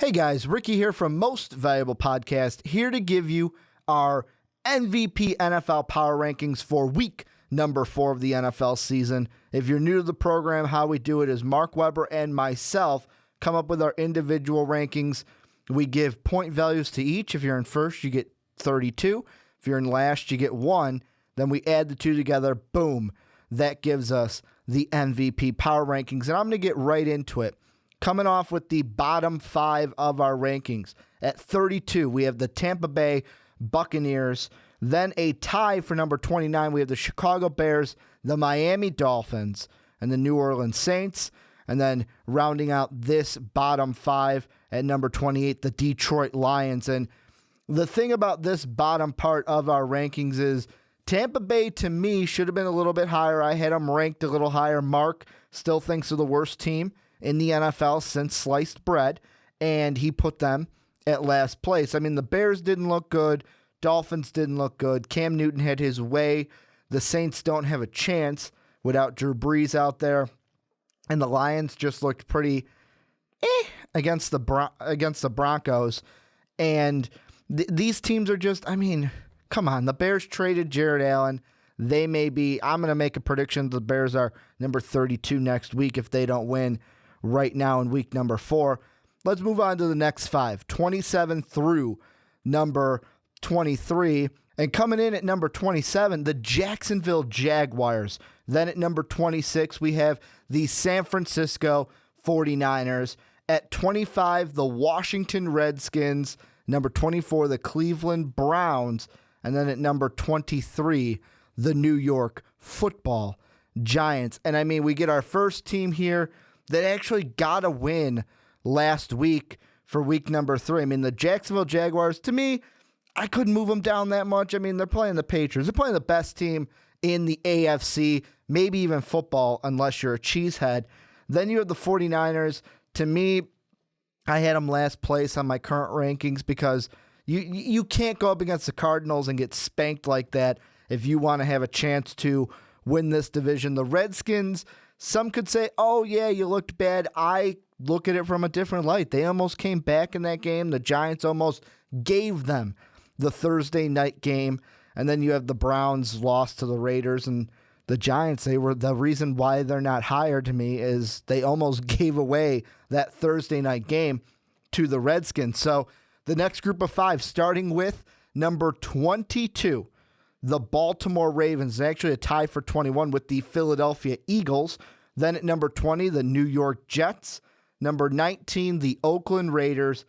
Hey guys, Ricky here from Most Valuable Podcast, here to give you our MVP NFL Power Rankings for week number 4 of the NFL season. If you're new to the program, how we do it is Mark Weber and myself come up with our individual rankings. We give point values to each. If you're in first, you get 32. If you're in last, you get 1. Then we add the two together. Boom. That gives us the MVP Power Rankings. And I'm going to get right into it. Coming off with the bottom 5 of our rankings. At 32, we have the Tampa Bay Buccaneers. Then a tie for number 29, we have the Chicago Bears, the Miami Dolphins, and the New Orleans Saints. And then rounding out this bottom 5 at number 28, the Detroit Lions. And the thing about this bottom part of our rankings is Tampa Bay, to me, should have been a little bit higher. I had them ranked a little higher. Mark still thinks they're the worst team in the NFL since sliced bread, and he put them at last place. I mean, the Bears didn't look good. Dolphins didn't look good. Cam Newton had his way. The Saints don't have a chance without Drew Brees out there. And the Lions just looked pretty against the Broncos. And these teams are just, I mean, come on. The Bears traded Jared Allen. They may be, I'm going to make a prediction the Bears are number 32 next week if they don't win right now in week number 4. Let's move on to the next 5, 27 through number 23. And coming in at number 27, the Jacksonville Jaguars. Then at number 26, we have the San Francisco 49ers. At 25, the Washington Redskins. Number 24, the Cleveland Browns. And then at number 23, the New York Football Giants. And I mean, we get our first team here that actually got a win last week for week number 3. I mean, the Jacksonville Jaguars, to me, I couldn't move them down that much. I mean, they're playing the Patriots. They're playing the best team in the AFC, maybe even football, unless you're a cheesehead. Then you have the 49ers. To me, I had them last place on my current rankings because you can't go up against the Cardinals and get spanked like that if you want to have a chance to win this division. The Redskins, some could say, oh yeah, you looked bad. I look at it from a different light. They almost came back in that game. The Giants almost gave them the Thursday night game. And then you have the Browns lost to the Raiders, and the Giants, they were the reason why they're not higher to me is they almost gave away that Thursday night game to the Redskins. So the next group of 5, starting with number 22, the Baltimore Ravens, actually a tie for 21 with the Philadelphia Eagles. Then at number 20, the New York Jets. Number 19, the Oakland Raiders.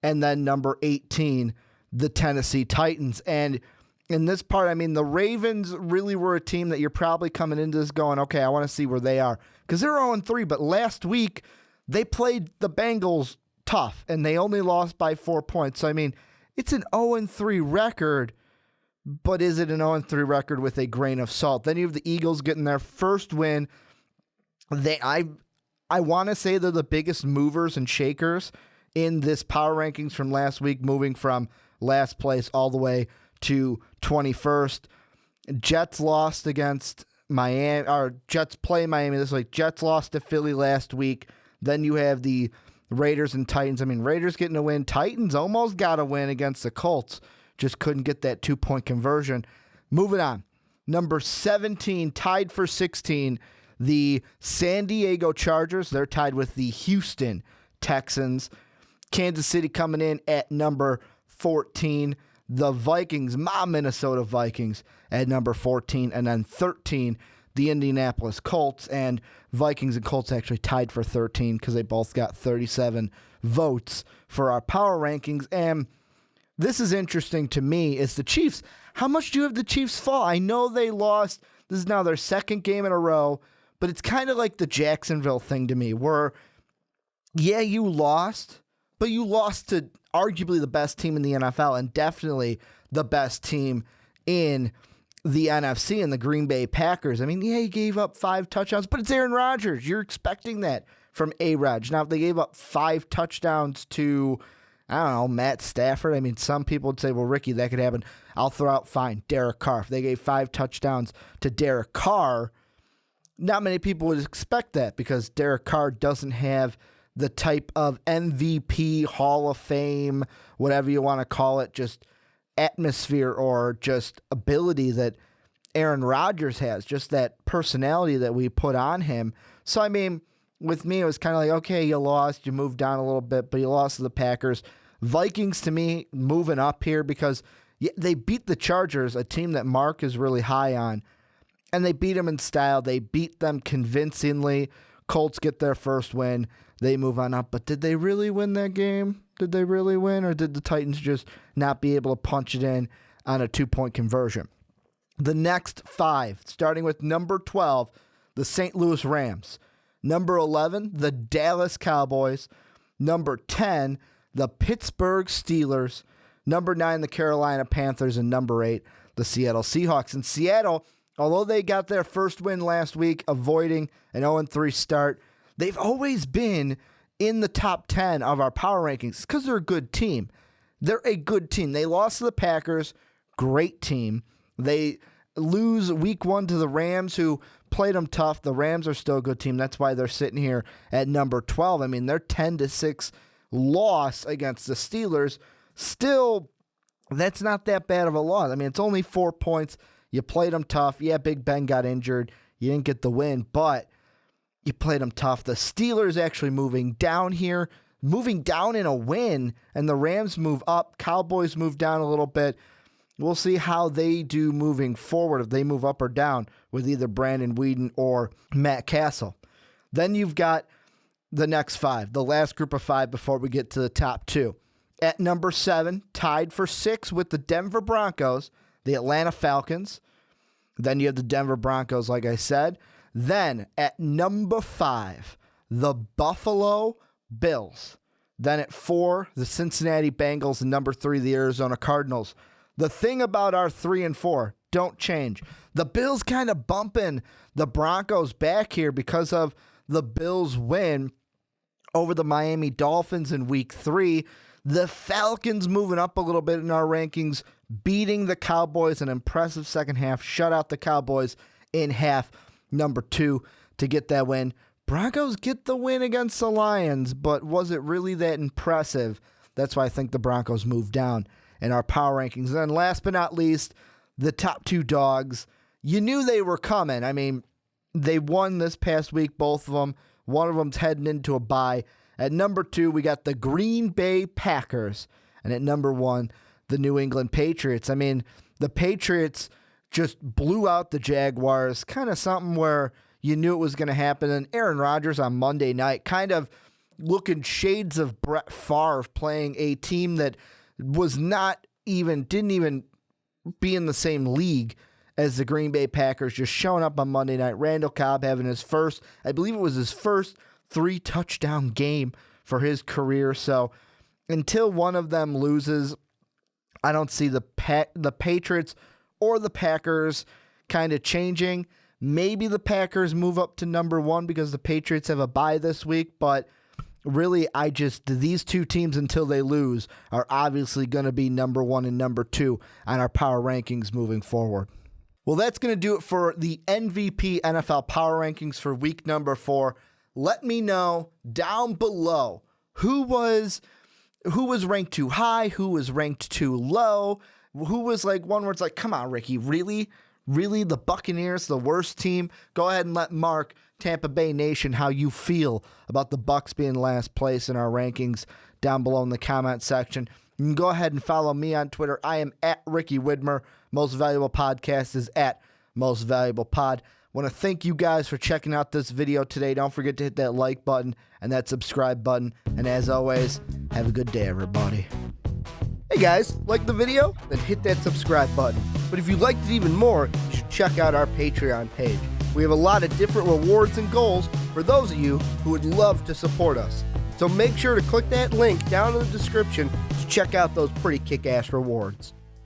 And then number 18, the Tennessee Titans. And in this part, I mean, the Ravens really were a team that you're probably coming into this going, okay, I want to see where they are. Because they're 0-3, but last week, they played the Bengals tough, and they only lost by 4 points. So, I mean, it's an 0-3 record, but is it an 0-3 record with a grain of salt? Then you have the Eagles getting their first win. I want to say they're the biggest movers and shakers in this power rankings from last week, moving from last place all the way to 21st. Jets lost against Miami, or Jets play Miami this week. Jets lost to Philly last week. Then you have the Raiders and Titans. I mean, Raiders getting a win. Titans almost got a win against the Colts. Just couldn't get that 2-point conversion. Moving on. Number 17, tied for 16, the San Diego Chargers. They're tied with the Houston Texans. Kansas City coming in at number 14. The Vikings, my Minnesota Vikings, at number 14. And then 13, the Indianapolis Colts. And Vikings and Colts actually tied for 13 because they both got 37 votes for our power rankings. And this is interesting to me is the Chiefs. How much do you have the Chiefs fall? I know they lost. This is now their second game in a row, but it's kind of like the Jacksonville thing to me where, yeah, you lost, but you lost to arguably the best team in the NFL and definitely the best team in the NFC and the Green Bay Packers. I mean, yeah, he gave up 5 touchdowns, but it's Aaron Rodgers. You're expecting that from A-Rod. Now, if they gave up 5 touchdowns to, I don't know, Matt Stafford, I mean, some people would say, well, Ricky, that could happen. I'll throw out, fine, Derek Carr. If they gave 5 touchdowns to Derek Carr, not many people would expect that because Derek Carr doesn't have the type of MVP, Hall of Fame, whatever you want to call it, just atmosphere or just ability that Aaron Rodgers has, just that personality that we put on him. So, I mean, with me, it was kind of like, okay, you lost, you moved down a little bit, but you lost to the Packers. Vikings, to me, moving up here because they beat the Chargers, a team that Mark is really high on, and they beat them in style. They beat them convincingly. Colts get their first win. They move on up. But did they really win that game? Did they really win? Or did the Titans just not be able to punch it in on a 2-point conversion? The next 5, starting with number 12, the St. Louis Rams. Number 11, the Dallas Cowboys. Number 10, the Pittsburgh Steelers. Number 9, the Carolina Panthers. And number 8, the Seattle Seahawks. And Seattle, although they got their first win last week, avoiding an 0-3 start, they've always been in the top 10 of our power rankings because they're a good team. They're a good team. They lost to the Packers, great team. They lose week 1 to the Rams, who played them tough. The Rams are still a good team. That's why they're sitting here at number 12. I mean, their 10-6 loss against the Steelers, still, that's not that bad of a loss. I mean, it's only 4 points. You played them tough. Yeah, Big Ben got injured. You didn't get the win, but you played them tough. The Steelers actually moving down here, moving down in a win, and the Rams move up. Cowboys move down a little bit. We'll see how they do moving forward, if they move up or down with either Brandon Weeden or Matt Castle. Then you've got the next 5, the last group of 5 before we get to the top 2. At number 7, tied for 6 with the Denver Broncos, the Atlanta Falcons. Then you have the Denver Broncos, like I said. Then at number 5, the Buffalo Bills. Then at 4, the Cincinnati Bengals. And number 3, the Arizona Cardinals. The thing about our 3 and 4 don't change. The Bills kind of bumping the Broncos back here because of the Bills' win over the Miami Dolphins in week 3. The Falcons moving up a little bit in our rankings, beating the Cowboys, an impressive second half, shut out the Cowboys in half, number 2, to get that win. Broncos get the win against the Lions, but was it really that impressive? That's why I think the Broncos moved down in our power rankings. And then last but not least, the top 2 dogs. You knew they were coming. I mean, they won this past week, both of them. One of them's heading into a bye. At number 2, we got the Green Bay Packers. And at number 1, the New England Patriots. I mean, the Patriots just blew out the Jaguars. Kind of something where you knew it was going to happen. And Aaron Rodgers on Monday night, kind of looking shades of Brett Favre, playing a team that was didn't even be in the same league as the Green Bay Packers, just showing up on Monday night. Randall Cobb having his first, I believe it was his first 3-touchdown game for his career. So until one of them loses, I don't see the Patriots or the Packers kind of changing. Maybe the Packers move up to number 1 because the Patriots have a bye this week, but really, these 2 teams, until they lose, are obviously going to be number 1 and number 2 on our power rankings moving forward. Well, that's going to do it for the MVP NFL power rankings for week number 4. Let me know down below who was ranked too high, who was ranked too low, who was like one where it's like, come on, Ricky, really? Really, the Buccaneers, the worst team? Go ahead and let Mark, Tampa Bay Nation, how you feel about the Bucs being last place in our rankings down below in the comment section. You can go ahead and follow me on Twitter. I am at Ricky Widmer. Most Valuable Podcast is at Most Valuable Pod. Want to thank you guys for checking out this video today. Don't forget to hit that like button and that subscribe button. And as always, have a good day, everybody. Hey guys, like the video? Then hit that subscribe button. But if you liked it even more, you should check out our Patreon page. We have a lot of different rewards and goals for those of you who would love to support us. So make sure to click that link down in the description to check out those pretty kick-ass rewards.